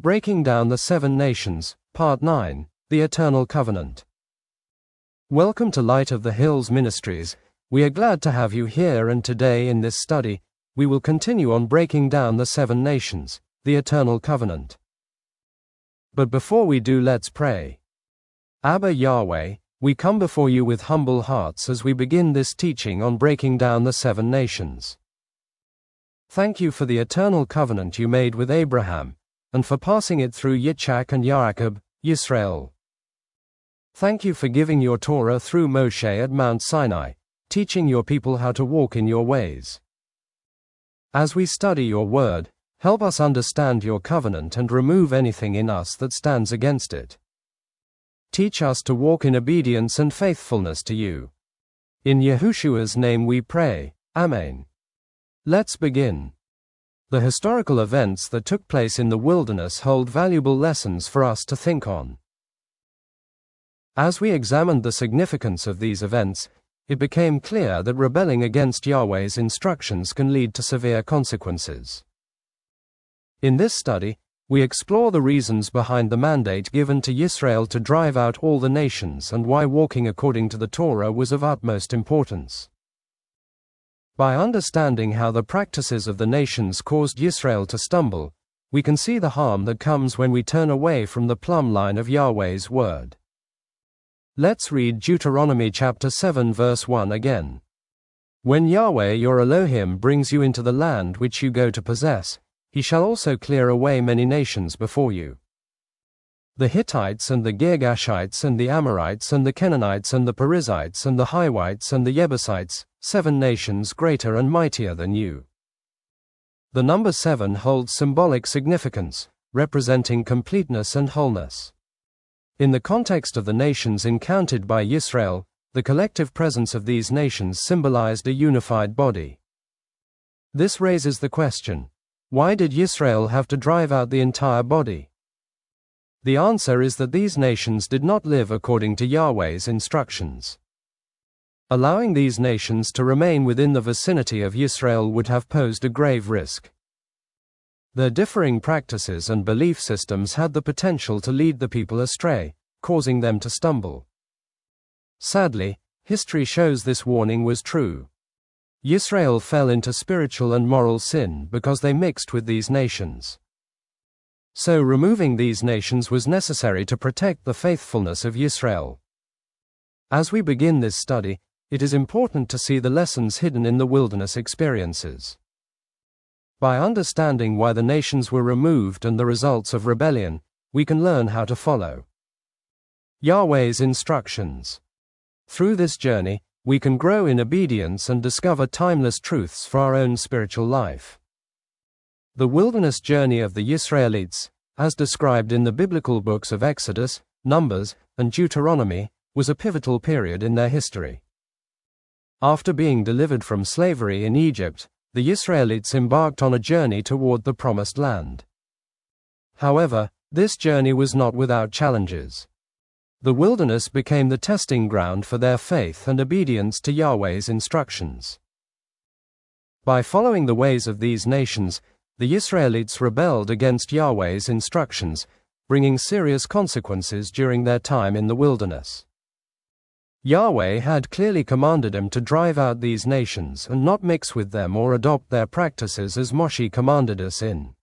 Breaking Down the Seven Nations, Part 9, The Eternal Covenant. Welcome to Light of the Hills Ministries. We are glad to have you here, and today in this study, we will continue on breaking down the seven nations, the Eternal Covenant. But before we do, let's pray. Abba Yahweh, we come before you with humble hearts as we begin this teaching on breaking down the seven nations. Thank you for the eternal covenant you made with Abraham, and for passing it through Yitzhak and Yaakov, Yisra'el. Thank you for giving your Torah through Moshe at Mount Sinai, teaching your people how to walk in your ways. As we study your word, help us understand your covenant and remove anything in us that stands against it. Teach us to walk in obedience and faithfulness to you. In Yahushua's name we pray, Amen. Let's begin. The historical events that took place in the wilderness hold valuable lessons for us to think on. As we examined the significance of these events, it became clear that rebelling against Yahweh's instructions can lead to severe consequences. In this study, we explore the reasons behind the mandate given to Yisra'el to drive out all the nations and why walking according to the Torah was of utmost importance. By understanding how the practices of the nations caused Yisra'el to stumble, we can see the harm that comes when we turn away from the plumb line of Yahweh's word. Let's read Deuteronomy chapter 7 verse 1 again. When Yahweh your Elohim brings you into the land which you go to possess, he shall also clear away many nations before you. The Hittites and the Girgashites and the Amorites and the Canaanites and the Perizzites and the Hivites and the Jebusites, 7 nations greater and mightier than you. The number 7 holds symbolic significance, representing completeness and wholeness. In the context of the nations encountered by Yisra'el, the collective presence of these nations symbolized a unified body. This raises the question, why did Yisra'el have to drive out the entire body? The answer is that these nations did not live according to Yahweh's instructions. Allowing these nations to remain within the vicinity of Yisra'el would have posed a grave risk. Their differing practices and belief systems had the potential to lead the people astray, causing them to stumble. Sadly, history shows this warning was true. Yisra'el fell into spiritual and moral sin because they mixed with these nations. So removing these nations was necessary to protect the faithfulness of Yisra'el. As we begin this study, it is important to see the lessons hidden in the wilderness experiences. By understanding why the nations were removed and the results of rebellion, we can learn how to follow Yahweh's instructions. Through this journey, we can grow in obedience and discover timeless truths for our own spiritual life. The wilderness journey of the Yisraelites, as described in the biblical books of Exodus, Numbers, and Deuteronomy, was a pivotal period in their history. After being delivered from slavery in Egypt, the Yisraelites embarked on a journey toward the Promised Land. However, this journey was not without challenges. The wilderness became the testing ground for their faith and obedience to Yahweh's instructions. By following the ways of these nations, the Yisraelites rebelled against Yahweh's instructions, bringing serious consequences during their time in the wilderness. Yahweh had clearly commanded them to drive out these nations and not mix with them or adopt their practices as Moshe commanded us in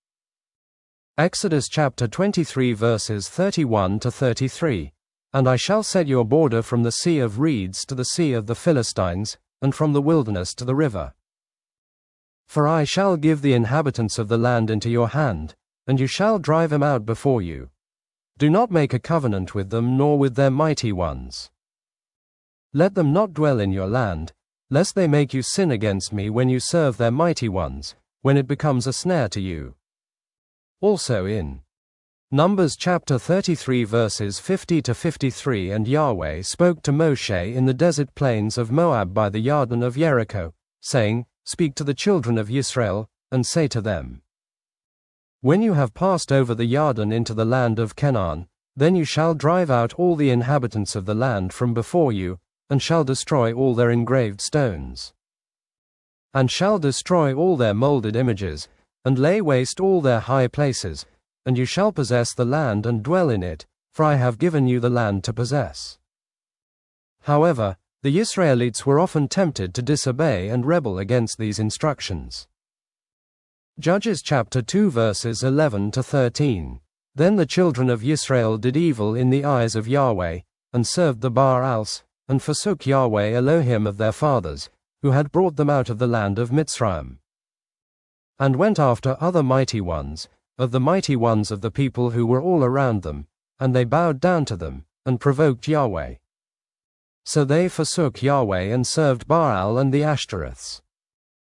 Exodus chapter 23 verses 31 to 33. And I shall set your border from the sea of reeds to the sea of the Philistines, and from the wilderness to the river. For I shall give the inhabitants of the land into your hand, and you shall drive them out before you. Do not make a covenant with them nor with their mighty ones. Let them not dwell in your land, lest they make you sin against me when you serve their mighty ones, when it becomes a snare to you. Also in Numbers chapter 33 verses 50 to 53, and Yahweh spoke to Moshe in the desert plains of Moab by the Yarden of Jericho, saying, Speak to the children of Yisrael, and say to them, When you have passed over the Yarden into the land of Canaan, then you shall drive out all the inhabitants of the land from before you, and shall destroy all their engraved stones, and shall destroy all their molded images, and lay waste all their high places, and you shall possess the land and dwell in it, for I have given you the land to possess. However, the Israelites were often tempted to disobey and rebel against these instructions. Judges chapter 2 verses 11 to 13. Then the children of Yisra'el did evil in the eyes of Yahweh, and served the Baals, and forsook Yahweh Elohim of their fathers, who had brought them out of the land of Mitzrayim, and went after other mighty ones, of the mighty ones of the people who were all around them, and they bowed down to them, and provoked Yahweh. So they forsook Yahweh and served Baal and the Ashtoreths.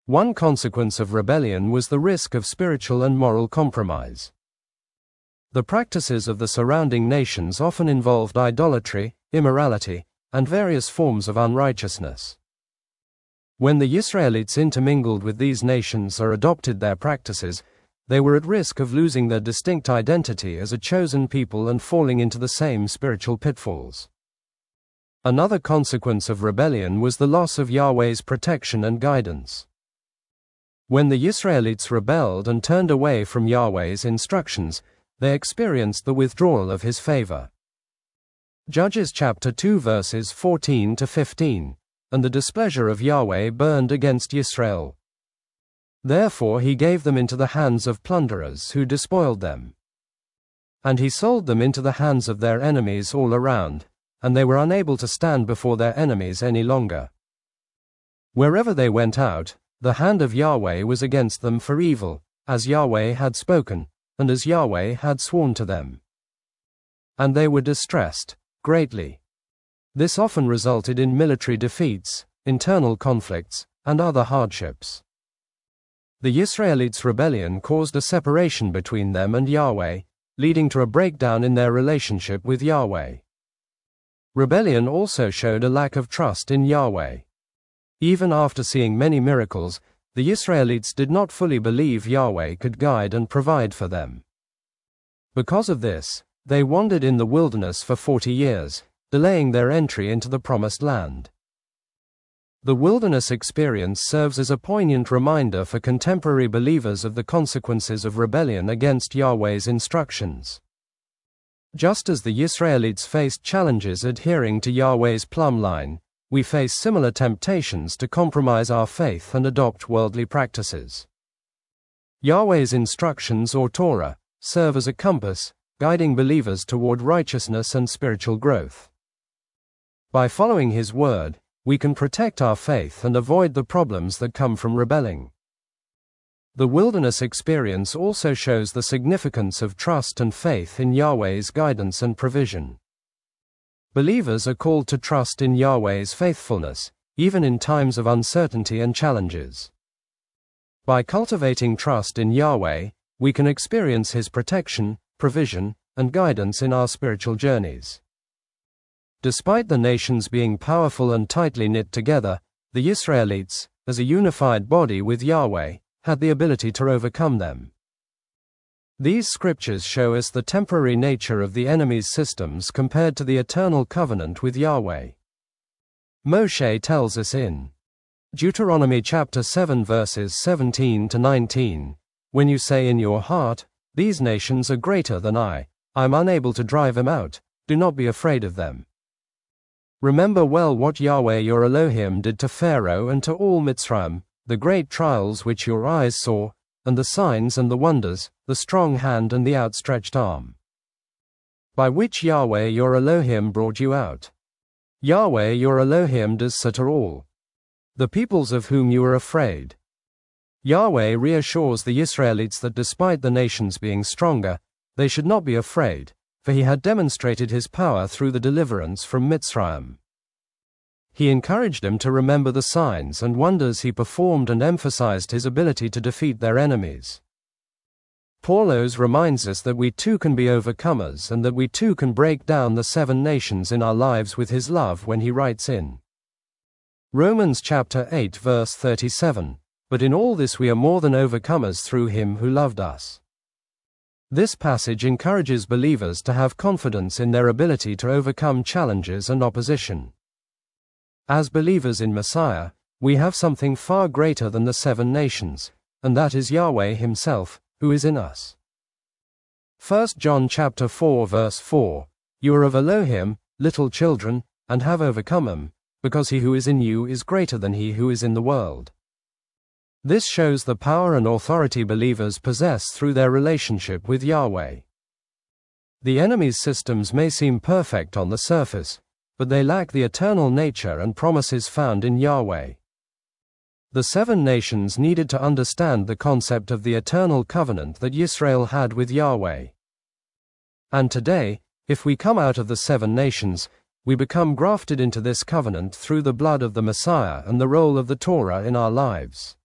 One consequence of rebellion was the risk of spiritual and moral compromise. The practices of the surrounding nations often involved idolatry, immorality, and various forms of unrighteousness. When the Israelites intermingled with these nations or adopted their practices, they were at risk of losing their distinct identity as a chosen people and falling into the same spiritual pitfalls. Another consequence of rebellion was the loss of Yahweh's protection and guidance. When the Israelites rebelled and turned away from Yahweh's instructions, they experienced the withdrawal of his favor. Judges chapter 2 verses 14 to 15. And the displeasure of Yahweh burned against Yisra'el. Therefore he gave them into the hands of plunderers who despoiled them. And he sold them into the hands of their enemies all around, and they were unable to stand before their enemies any longer. Wherever they went out, the hand of Yahweh was against them for evil, as Yahweh had spoken, and as Yahweh had sworn to them. And they were distressed greatly. This often resulted in military defeats, internal conflicts, and other hardships. The Israelites' rebellion caused a separation between them and Yahweh, leading to a breakdown in their relationship with Yahweh. Rebellion also showed a lack of trust in Yahweh. Even after seeing many miracles, the Israelites did not fully believe Yahweh could guide and provide for them. Because of this, they wandered in the wilderness for 40 years, delaying their entry into the Promised Land. The wilderness experience serves as a poignant reminder for contemporary believers of the consequences of rebellion against Yahweh's instructions. Just as the Israelites faced challenges adhering to Yahweh's plumb line, we face similar temptations to compromise our faith and adopt worldly practices. Yahweh's instructions, or Torah, serve as a compass, guiding believers toward righteousness and spiritual growth. By following His word, we can protect our faith and avoid the problems that come from rebelling. The wilderness experience also shows the significance of trust and faith in Yahweh's guidance and provision. Believers are called to trust in Yahweh's faithfulness, even in times of uncertainty and challenges. By cultivating trust in Yahweh, we can experience His protection, provision, and guidance in our spiritual journeys. Despite the nations being powerful and tightly knit together, the Israelites, as a unified body with Yahweh, had the ability to overcome them. These scriptures show us the temporary nature of the enemy's systems compared to the eternal covenant with Yahweh. Moshe tells us in Deuteronomy chapter 7 verses 17 to 19, "When you say in your heart, 'These nations are greater than I am unable to drive them out,' do not be afraid of them. Remember well what Yahweh your Elohim did to Pharaoh and to all Mitzrayim, the great trials which your eyes saw, and the signs and the wonders, the strong hand and the outstretched arm, by which Yahweh your Elohim brought you out. Yahweh your Elohim does so to all the peoples of whom you are afraid." Yahweh reassures the Israelites that despite the nations being stronger, they should not be afraid, for He had demonstrated His power through the deliverance from Mitzrayim. He encouraged them to remember the signs and wonders He performed and emphasized His ability to defeat their enemies. Paulos reminds us that we too can be overcomers and that we too can break down the 7 nations in our lives with His love when he writes in Romans chapter 8 verse 37, "But in all this we are more than overcomers through Him who loved us." This passage encourages believers to have confidence in their ability to overcome challenges and opposition. As believers in Messiah, we have something far greater than the 7 nations, and that is Yahweh Himself, who is in us. 1 John chapter 4 verse 4, "You are of Elohim, little children, and have overcome them, because he who is in you is greater than he who is in the world." This shows the power and authority believers possess through their relationship with Yahweh. The enemy's systems may seem perfect on the surface, but they lack the eternal nature and promises found in Yahweh. The 7 nations needed to understand the concept of the eternal covenant that Yisra'el had with Yahweh. And today, if we come out of the 7 nations, we become grafted into this covenant through the blood of the Messiah and the role of the Torah in our lives.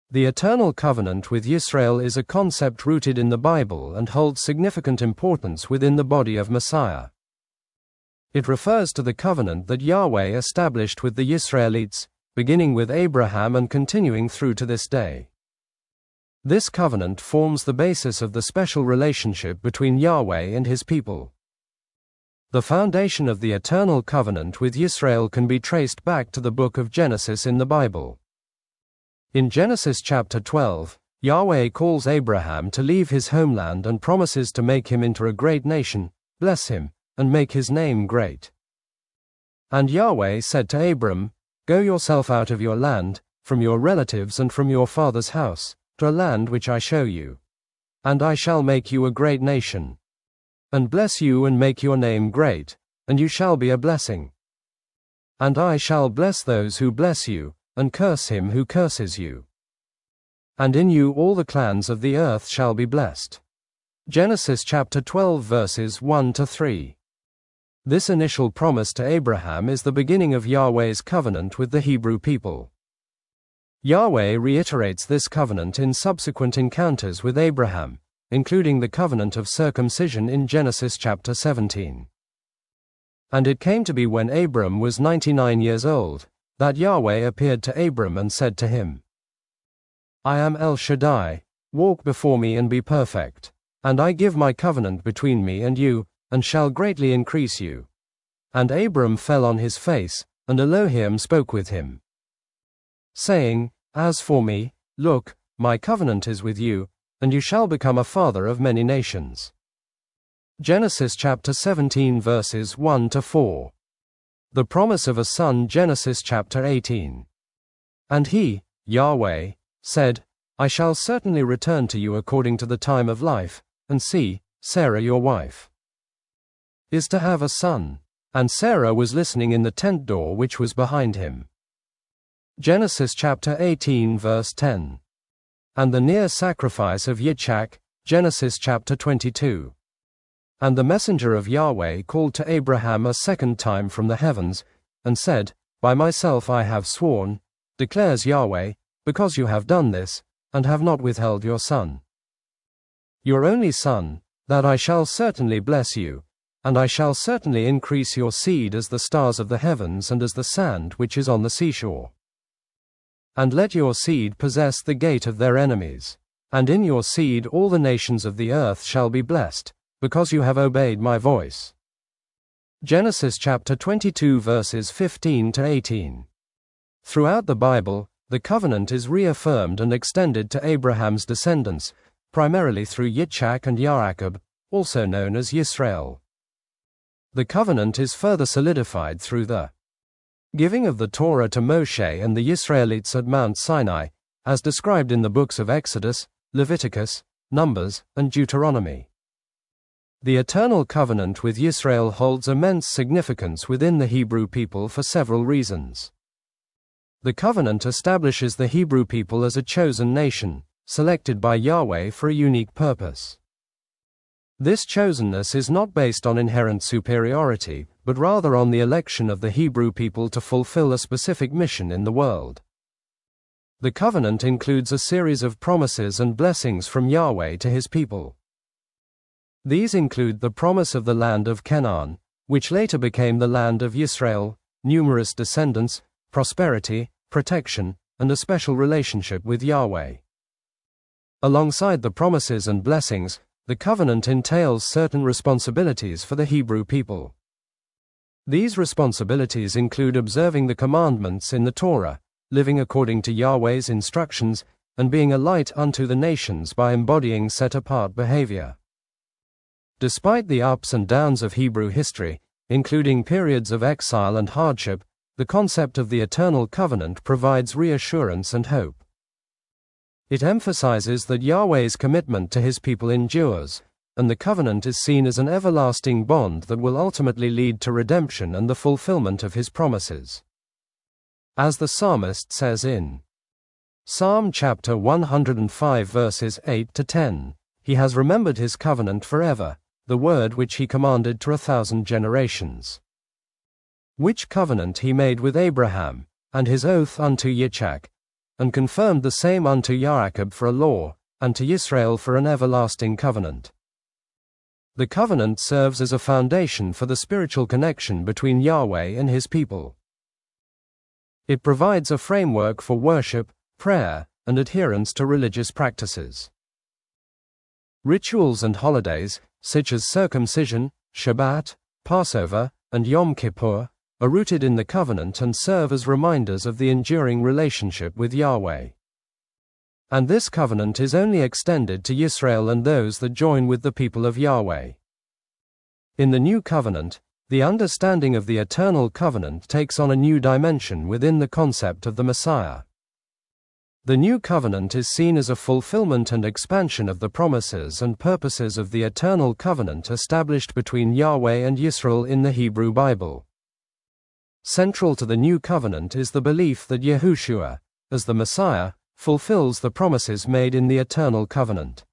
The eternal covenant with Yisra'el is a concept rooted in the Bible and holds significant importance within the body of Messiah. It refers to the covenant that Yahweh established with the Yisraelites, beginning with Abraham and continuing through to this day. This covenant forms the basis of the special relationship between Yahweh and his people. The foundation of the eternal covenant with Yisra'el can be traced back to the book of Genesis in the Bible. In Genesis chapter 12, Yahweh calls Abraham to leave his homeland and promises to make him into a great nation, bless him, and make his name great. And Yahweh said to Abram, "Go yourself out of your land, from your relatives and from your father's house, to a land which I show you. And I shall make you a great nation, and bless you and make your name great, and you shall be a blessing. And I shall bless those who bless you, and curse him who curses you. And in you all the clans of the earth shall be blessed." Genesis chapter 12 verses 1 to 3. This initial promise to Abraham is the beginning of Yahweh's covenant with the Hebrew people. Yahweh reiterates this covenant in subsequent encounters with Abraham, including the covenant of circumcision in Genesis chapter 17. And it came to be when Abram was 99 years old, that Yahweh appeared to Abram and said to him, "I am El Shaddai, walk before me and be perfect, and I give my covenant between me and you, and shall greatly increase you." And Abram fell on his face, and Elohim spoke with him, saying, "As for me, look, my covenant is with you, and you shall become a father of many nations." Genesis chapter 17 verses 1 to 4. The promise of a son, Genesis chapter 18. "And he, Yahweh, said, I shall certainly return to you according to the time of life, and see, Sarah your wife is to have a son." And Sarah was listening in the tent door which was behind him. Genesis chapter 18 verse 10. "And the near sacrifice of Yitzchak," Genesis chapter 22. "And the messenger of Yahweh called to Abraham a second time from the heavens, and said, By myself I have sworn, declares Yahweh, because you have done this, and have not withheld your son, your only son, that I shall certainly bless you, and I shall certainly increase your seed as the stars of the heavens and as the sand which is on the seashore. And let your seed possess the gate of their enemies, and in your seed all the nations of the earth shall be blessed, because you have obeyed my voice." Genesis chapter 22 verses 15 to 18. Throughout the Bible, the covenant is reaffirmed and extended to Abraham's descendants, primarily through Yitzchak and Yaakov, also known as Yisra'el. The covenant is further solidified through the giving of the Torah to Moshe and the Yisraelites at Mount Sinai, as described in the books of Exodus, Leviticus, Numbers, and Deuteronomy. The eternal covenant with Yisra'el holds immense significance within the Hebrew people for several reasons. The covenant establishes the Hebrew people as a chosen nation, selected by Yahweh for a unique purpose. This chosenness is not based on inherent superiority, but rather on the election of the Hebrew people to fulfill a specific mission in the world. The covenant includes a series of promises and blessings from Yahweh to his people. These include the promise of the land of Canaan, which later became the land of Yisrael, numerous descendants, prosperity, protection, and a special relationship with Yahweh. Alongside the promises and blessings, the covenant entails certain responsibilities for the Hebrew people. These responsibilities include observing the commandments in the Torah, living according to Yahweh's instructions, and being a light unto the nations by embodying set-apart behavior. Despite the ups and downs of Hebrew history, including periods of exile and hardship, the concept of the eternal covenant provides reassurance and hope. It emphasizes that Yahweh's commitment to his people endures, and the covenant is seen as an everlasting bond that will ultimately lead to redemption and the fulfillment of his promises. As the psalmist says in Psalm chapter 105 verses 8 to 10, he has remembered his covenant forever, the word which he commanded to 1,000 generations. Which covenant he made with Abraham, and his oath unto Yitzchak, and confirmed the same unto Jacob for a law, and to Yisra'el for an everlasting covenant. The covenant serves as a foundation for the spiritual connection between Yahweh and his people. It provides a framework for worship, prayer, and adherence to religious practices. Rituals and holidays, such as circumcision, Shabbat, Passover, and Yom Kippur, are rooted in the covenant and serve as reminders of the enduring relationship with Yahweh. And this covenant is only extended to Yisra'el and those that join with the people of Yahweh. In the new covenant, the understanding of the eternal covenant takes on a new dimension within the concept of the Messiah. The new covenant is seen as a fulfillment and expansion of the promises and purposes of the eternal covenant established between Yahweh and Yisrael in the Hebrew Bible. Central to the new covenant is the belief that Yahushua, as the Messiah, fulfills the promises made in the eternal covenant.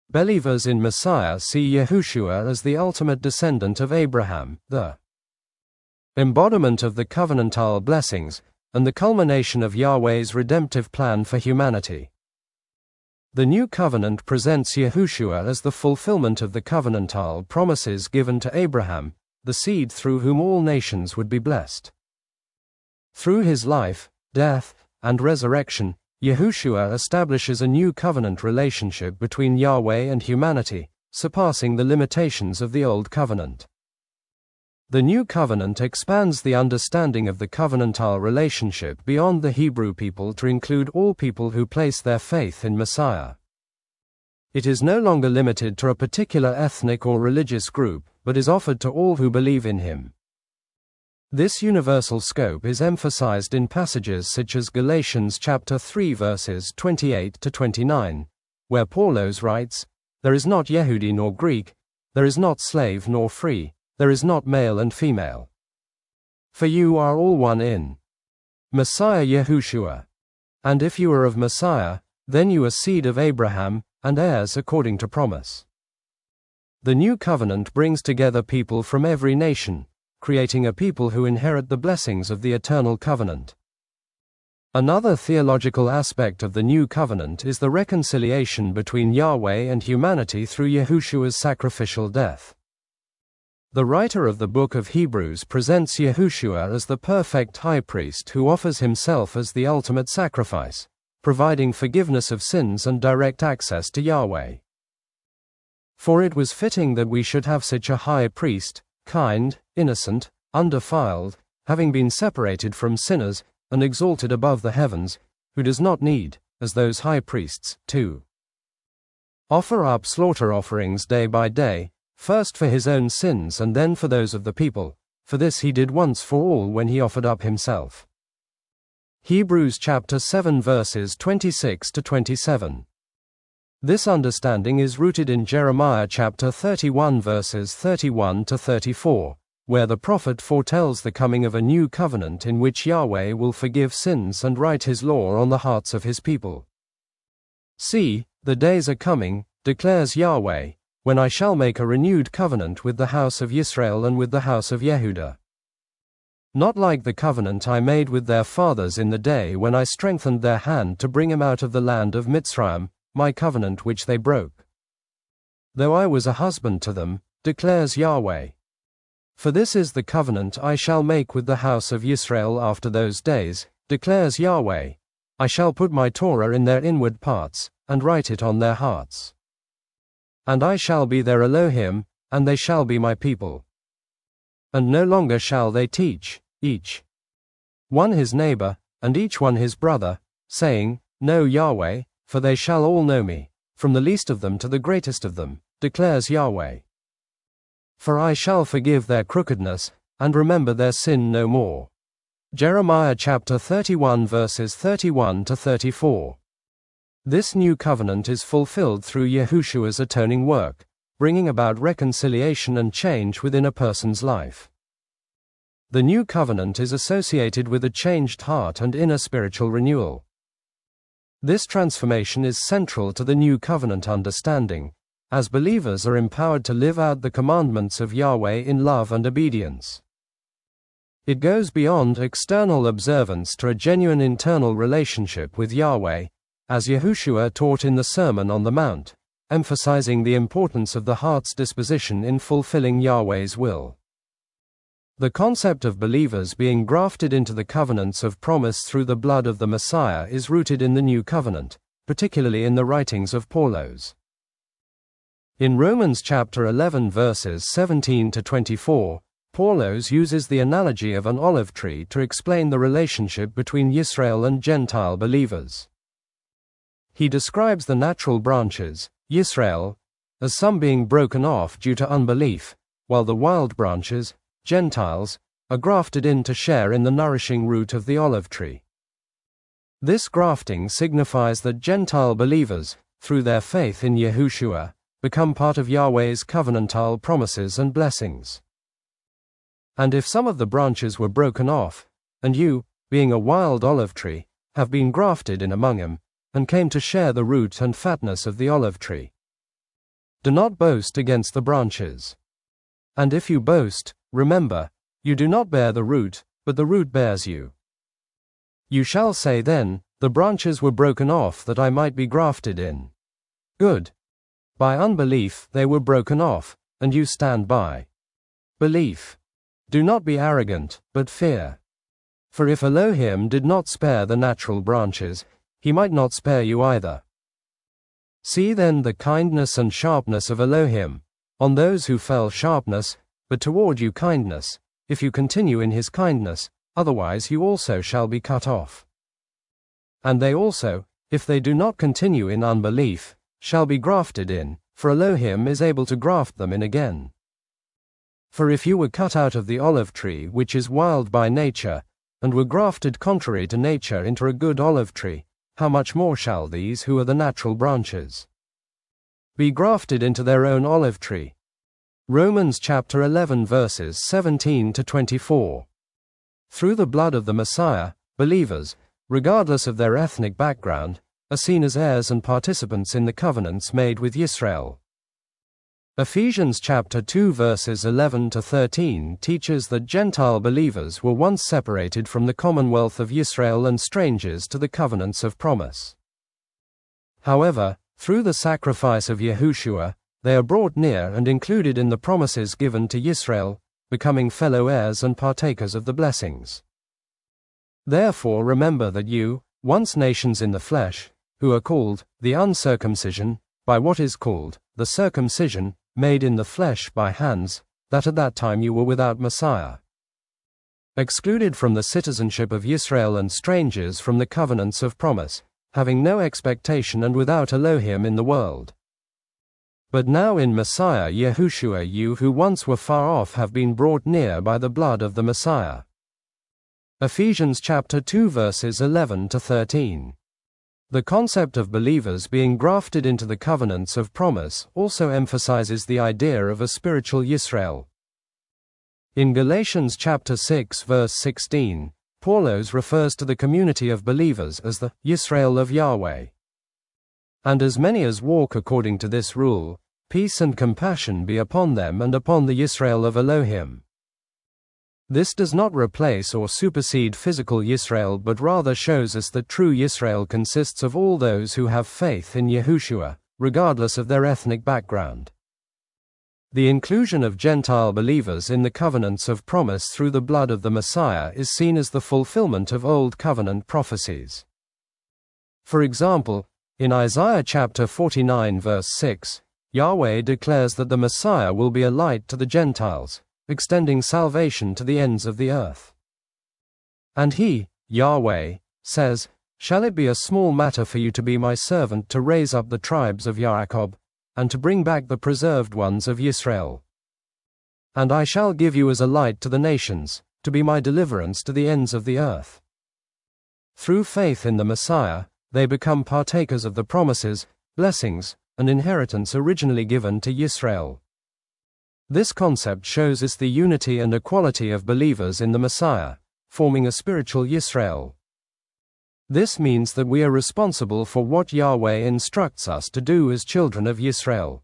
Believers in Messiah see Yahushua as the ultimate descendant of Abraham, the embodiment of the covenantal blessings, and the culmination of Yahweh's redemptive plan for humanity. The new covenant presents Yahushua as the fulfillment of the covenantal promises given to Abraham, the seed through whom all nations would be blessed. Through his life, death, and resurrection, Yahushua establishes a new covenant relationship between Yahweh and humanity, surpassing the limitations of the old covenant. The new covenant expands the understanding of the covenantal relationship beyond the Hebrew people to include all people who place their faith in Messiah. It is no longer limited to a particular ethnic or religious group, but is offered to all who believe in him. This universal scope is emphasized in passages such as Galatians chapter 3 verses 28 to 29, where Paulos writes, "There is not Yehudi nor Greek, there is not slave nor free, there is not male and female. For you are all one in Messiah Yahushua. And if you are of Messiah, then you are seed of Abraham, and heirs according to promise." The new covenant brings together people from every nation, creating a people who inherit the blessings of the eternal covenant. Another theological aspect of the new covenant is the reconciliation between Yahweh and humanity through Yahushua's sacrificial death. The writer of the book of Hebrews presents Yahushua as the perfect high priest who offers himself as the ultimate sacrifice, providing forgiveness of sins and direct access to Yahweh. For it was fitting that we should have such a high priest, kind, innocent, undefiled, having been separated from sinners, and exalted above the heavens, who does not need, as those high priests, to offer up slaughter offerings day by day, first for his own sins and then for those of the people, for this he did once for all when he offered up himself. Hebrews chapter 7 verses 26 to 27. This understanding is rooted in Jeremiah chapter 31 verses 31 to 34, where the prophet foretells the coming of a new covenant in which Yahweh will forgive sins and write his law on the hearts of his people. "See, the days are coming, declares Yahweh, when I shall make a renewed covenant with the house of Yisrael and with the house of Yehudah. Not like the covenant I made with their fathers in the day when I strengthened their hand to bring them out of the land of Mitzrayim, my covenant which they broke. Though I was a husband to them, declares Yahweh. For this is the covenant I shall make with the house of Yisrael after those days, declares Yahweh. I shall put my Torah in their inward parts, and write it on their hearts. And I shall be their Elohim, and they shall be my people. And no longer shall they teach, each one his neighbor, and each one his brother, saying, Know Yahweh, for they shall all know me, from the least of them to the greatest of them, declares Yahweh. For I shall forgive their crookedness, and remember their sin no more. Jeremiah chapter 31 verses 31 to 34. This new covenant is fulfilled through Yahushua's atoning work, bringing about reconciliation and change within a person's life. The new covenant is associated with a changed heart and inner spiritual renewal. This transformation is central to the new covenant understanding, as believers are empowered to live out the commandments of Yahweh in love and obedience. It goes beyond external observance to a genuine internal relationship with Yahweh, as Yahushua taught in the Sermon on the Mount, emphasizing the importance of the heart's disposition in fulfilling Yahweh's will. The concept of believers being grafted into the covenants of promise through the blood of the Messiah is rooted in the New Covenant, particularly in the writings of Paulos. In Romans chapter 11 verses 17 to 24, Paulos uses the analogy of an olive tree to explain the relationship between Yisra'el and Gentile believers. He describes the natural branches, Yisra'el, as some being broken off due to unbelief, while the wild branches, Gentiles, are grafted in to share in the nourishing root of the olive tree. This grafting signifies that Gentile believers, through their faith in Yahushua, become part of Yahweh's covenantal promises and blessings. And if some of the branches were broken off, and you, being a wild olive tree, have been grafted in among them, and came to share the root and fatness of the olive tree, do not boast against the branches. And if you boast, remember, you do not bear the root, but the root bears you. You shall say then, the branches were broken off that I might be grafted in. Good. By unbelief they were broken off, and you stand by belief. Do not be arrogant, but fear. For if Elohim did not spare the natural branches, he might not spare you either. See then the kindness and sharpness of Elohim, on those who fell sharpness, but toward you kindness, if you continue in his kindness, otherwise you also shall be cut off. And they also, if they do not continue in unbelief, shall be grafted in, for Elohim is able to graft them in again. For if you were cut out of the olive tree which is wild by nature, and were grafted contrary to nature into a good olive tree, how much more shall these who are the natural branches be grafted into their own olive tree? Romans chapter 11 verses 17 to 24. Through the blood of the Messiah, believers, regardless of their ethnic background, are seen as heirs and participants in the covenants made with Yisra'el. Ephesians chapter 2 verses 11 to 13 teaches that Gentile believers were once separated from the commonwealth of Yisra'el and strangers to the covenants of promise. However, through the sacrifice of Yahushua, they are brought near and included in the promises given to Yisra'el, becoming fellow heirs and partakers of the blessings. Therefore remember that you, once nations in the flesh, who are called the uncircumcision, by what is called the circumcision, made in the flesh by hands, that at that time you were without Messiah, excluded from the citizenship of Yisrael and strangers from the covenants of promise, having no expectation and without Elohim in the world. But now in Messiah Yahushua you who once were far off have been brought near by the blood of the Messiah. Ephesians chapter 2 verses 11 to 13. The concept of believers being grafted into the covenants of promise also emphasizes the idea of a spiritual Yisra'el. In Galatians chapter 6 verse 16, Paulos refers to the community of believers as the Yisra'el of Yahweh. And as many as walk according to this rule, peace and compassion be upon them and upon the Yisra'el of Elohim. This does not replace or supersede physical Yisra'el but rather shows us that true Yisra'el consists of all those who have faith in Yahushua, regardless of their ethnic background. The inclusion of Gentile believers in the covenants of promise through the blood of the Messiah is seen as the fulfillment of Old Covenant prophecies. For example, in Isaiah chapter 49 verse 6, Yahweh declares that the Messiah will be a light to the Gentiles, extending salvation to the ends of the earth. And he, Yahweh, says, Shall it be a small matter for you to be my servant to raise up the tribes of Yaakov, and to bring back the preserved ones of Yisra'el? And I shall give you as a light to the nations, to be my deliverance to the ends of the earth. Through faith in the Messiah, they become partakers of the promises, blessings, and inheritance originally given to Yisra'el. This concept shows us the unity and equality of believers in the Messiah, forming a spiritual Yisra'el. This means that we are responsible for what Yahweh instructs us to do as children of Yisra'el.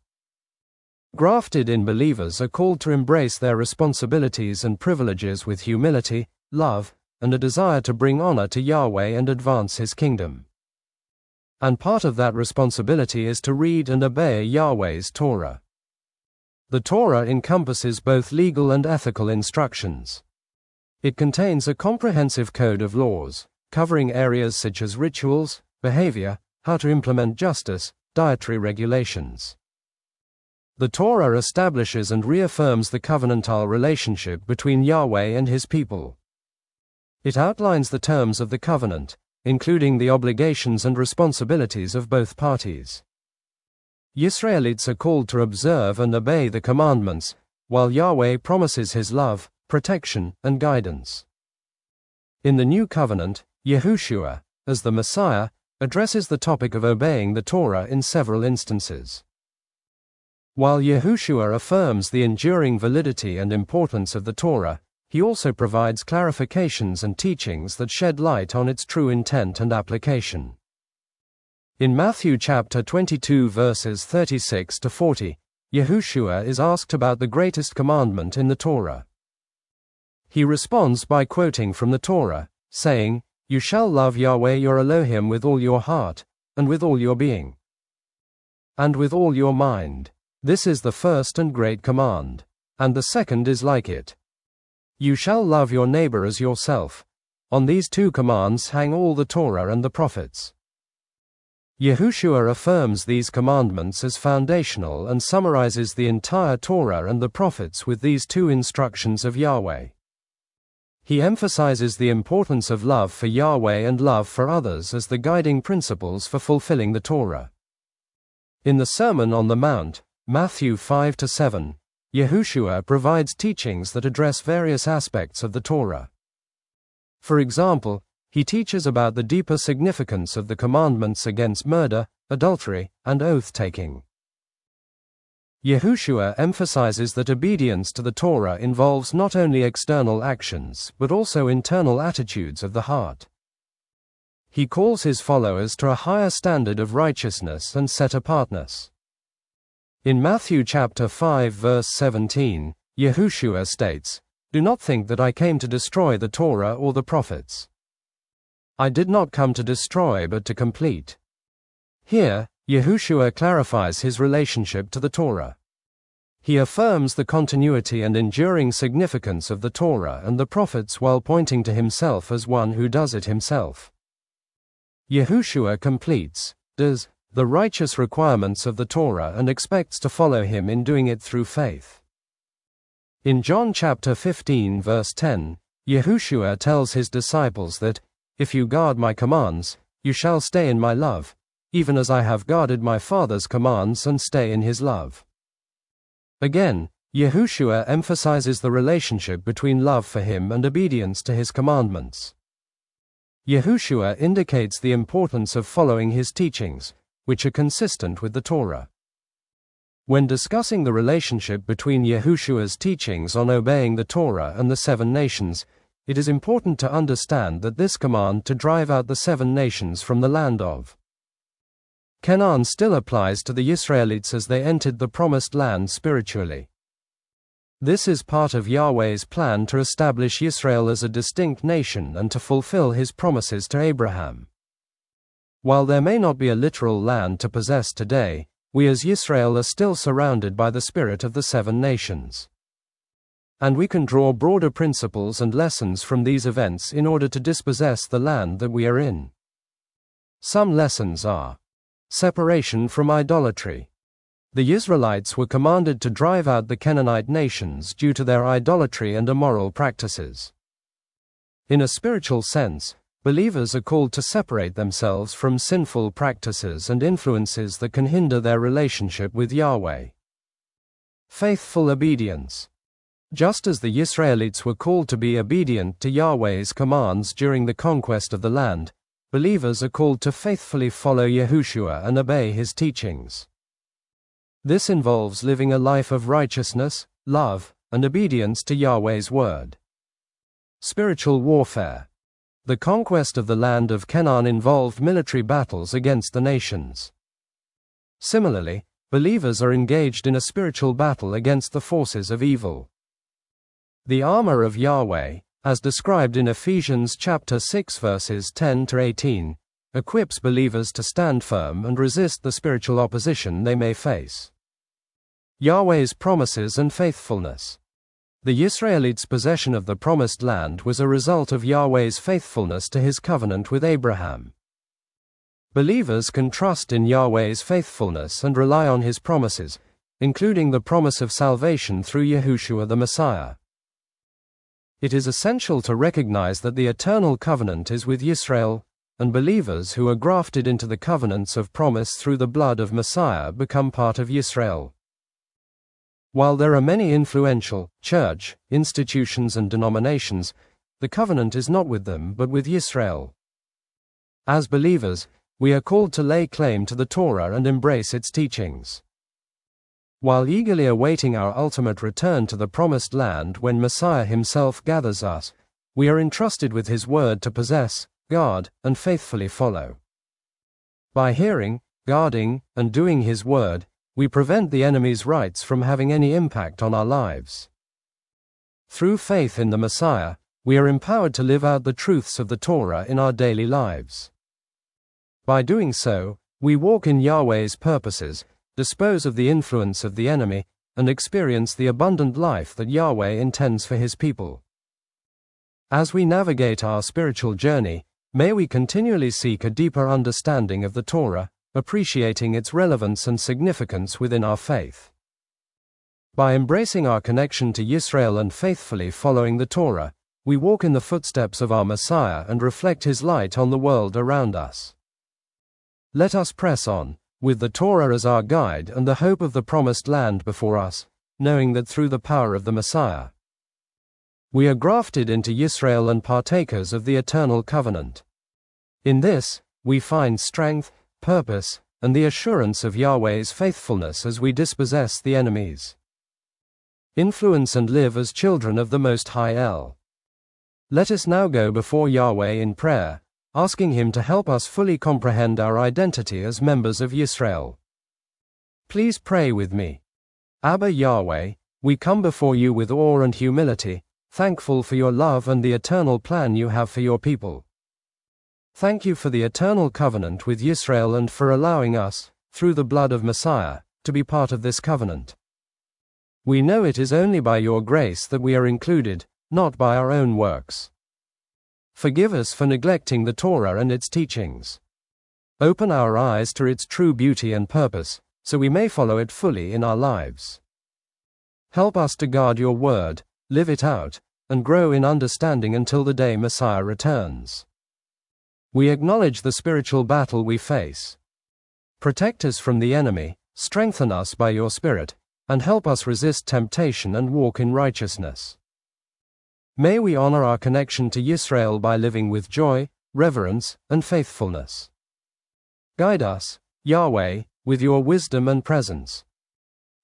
Grafted-in believers are called to embrace their responsibilities and privileges with humility, love, and a desire to bring honor to Yahweh and advance His kingdom. And part of that responsibility is to read and obey Yahweh's Torah. The Torah encompasses both legal and ethical instructions. It contains a comprehensive code of laws, covering areas such as rituals, behavior, how to implement justice, dietary regulations. The Torah establishes and reaffirms the covenantal relationship between Yahweh and His people. It outlines the terms of the covenant, including the obligations and responsibilities of both parties. Yisraelites are called to observe and obey the commandments, while Yahweh promises His love, protection, and guidance. In the New Covenant, Yahushua, as the Messiah, addresses the topic of obeying the Torah in several instances. While Yahushua affirms the enduring validity and importance of the Torah, he also provides clarifications and teachings that shed light on its true intent and application. In Matthew chapter 22 verses 36 to 40, Yahushua is asked about the greatest commandment in the Torah. He responds by quoting from the Torah, saying, "You shall love Yahweh your Elohim with all your heart, and with all your being, and with all your mind. This is the first and great command, and the second is like it. You shall love your neighbor as yourself. On these two commands hang all the Torah and the prophets." Yahushua affirms these commandments as foundational and summarizes the entire Torah and the prophets with these two instructions of Yahweh. He emphasizes the importance of love for Yahweh and love for others as the guiding principles for fulfilling the Torah. In the Sermon on the Mount, Matthew 5-7, Yahushua provides teachings that address various aspects of the Torah. For example, he teaches about the deeper significance of the commandments against murder, adultery, and oath-taking. Yahushua emphasizes that obedience to the Torah involves not only external actions but also internal attitudes of the heart. He calls his followers to a higher standard of righteousness and set-apartness. In Matthew chapter 5 verse 17, Yahushua states, "Do not think that I came to destroy the Torah or the prophets. I did not come to destroy but to complete." Here, Yahushua clarifies his relationship to the Torah. He affirms the continuity and enduring significance of the Torah and the prophets while pointing to himself as one who does it himself. Yahushua completes, does, the righteous requirements of the Torah and expects to follow him in doing it through faith. In John chapter 15 verse 10, Yahushua tells his disciples that, "If you guard my commands, you shall stay in my love, even as I have guarded my Father's commands and stay in his love." Again, Yahushua emphasizes the relationship between love for him and obedience to his commandments. Yahushua indicates the importance of following his teachings, which are consistent with the Torah. When discussing the relationship between Yahushua's teachings on obeying the Torah and the 7 nations, it is important to understand that this command to drive out the 7 nations from the land of Canaan still applies to the Yisraelites as they entered the promised land spiritually. This is part of Yahweh's plan to establish Yisrael as a distinct nation and to fulfill his promises to Abraham. While there may not be a literal land to possess today, we as Yisrael are still surrounded by the spirit of the 7 nations. And we can draw broader principles and lessons from these events in order to dispossess the land that we are in. Some lessons are: separation from idolatry. The Israelites were commanded to drive out the Canaanite nations due to their idolatry and immoral practices. In a spiritual sense, Believers are called to separate themselves from sinful practices and influences that can hinder their relationship with Yahweh. Faithful obedience. Just as the Yisraelites were called to be obedient to Yahweh's commands during the conquest of the land, believers are called to faithfully follow Yahushua and obey his teachings. This involves living a life of righteousness, love, and obedience to Yahweh's word. Spiritual warfare. The conquest of the land of Canaan involved military battles against the nations. Similarly, believers are engaged in a spiritual battle against the forces of evil. The armor of Yahweh, as described in Ephesians chapter 6 verses 10 to 18, equips believers to stand firm and resist the spiritual opposition they may face. Yahweh's promises and faithfulness. The Yisraelites' possession of the promised land was a result of Yahweh's faithfulness to his covenant with Abraham. Believers can trust in Yahweh's faithfulness and rely on his promises, including the promise of salvation through Yahushua the Messiah. It is essential to recognize that the eternal covenant is with Yisra'el, and believers who are grafted into the covenants of promise through the blood of Messiah become part of Yisra'el. While there are many influential church institutions and denominations, the covenant is not with them but with Yisra'el. As believers, we are called to lay claim to the Torah and embrace its teachings. While eagerly awaiting our ultimate return to the promised land when Messiah himself gathers us, we are entrusted with his word to possess, guard, and faithfully follow. By hearing, guarding, and doing his word, we prevent the enemy's rights from having any impact on our lives. Through faith in the Messiah, we are empowered to live out the truths of the Torah in our daily lives. By doing so, we walk in Yahweh's purposes, dispose of the influence of the enemy, and experience the abundant life that Yahweh intends for his people. As we navigate our spiritual journey, may we continually seek a deeper understanding of the Torah, appreciating its relevance and significance within our faith. By embracing our connection to Yisra'el and faithfully following the Torah, we walk in the footsteps of our Messiah and reflect his light on the world around us. Let us press on, with the Torah as our guide and the hope of the promised land before us, knowing that through the power of the Messiah, we are grafted into Yisra'el and partakers of the eternal covenant. In this, we find strength, purpose, and the assurance of Yahweh's faithfulness as we dispossess the enemies. Influence and live as children of the Most High El. Let us now go before Yahweh in prayer, asking him to help us fully comprehend our identity as members of Yisra'el. Please pray with me. Abba Yahweh, we come before you with awe and humility, thankful for your love and the eternal plan you have for your people. Thank you for the eternal covenant with Yisra'el and for allowing us, through the blood of Messiah, to be part of this covenant. We know it is only by your grace that we are included, not by our own works. Forgive us for neglecting the Torah and its teachings. Open our eyes to its true beauty and purpose, so we may follow it fully in our lives. Help us to guard your word, live it out, and grow in understanding until the day Messiah returns. We acknowledge the spiritual battle we face. Protect us from the enemy, strengthen us by your Spirit, and help us resist temptation and walk in righteousness. May we honor our connection to Yisra'el by living with joy, reverence, and faithfulness. Guide us, Yahweh, with your wisdom and presence.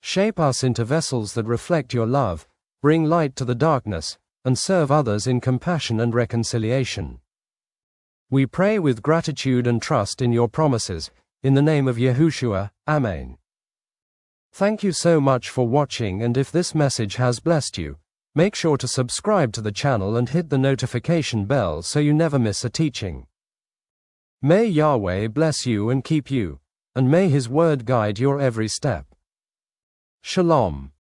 Shape us into vessels that reflect your love, bring light to the darkness, and serve others in compassion and reconciliation. We pray with gratitude and trust in your promises, in the name of Yahushua, Amen. Thank you so much for watching, and if this message has blessed you, make sure to subscribe to the channel and hit the notification bell so you never miss a teaching. May Yahweh bless you and keep you, and may his word guide your every step. Shalom.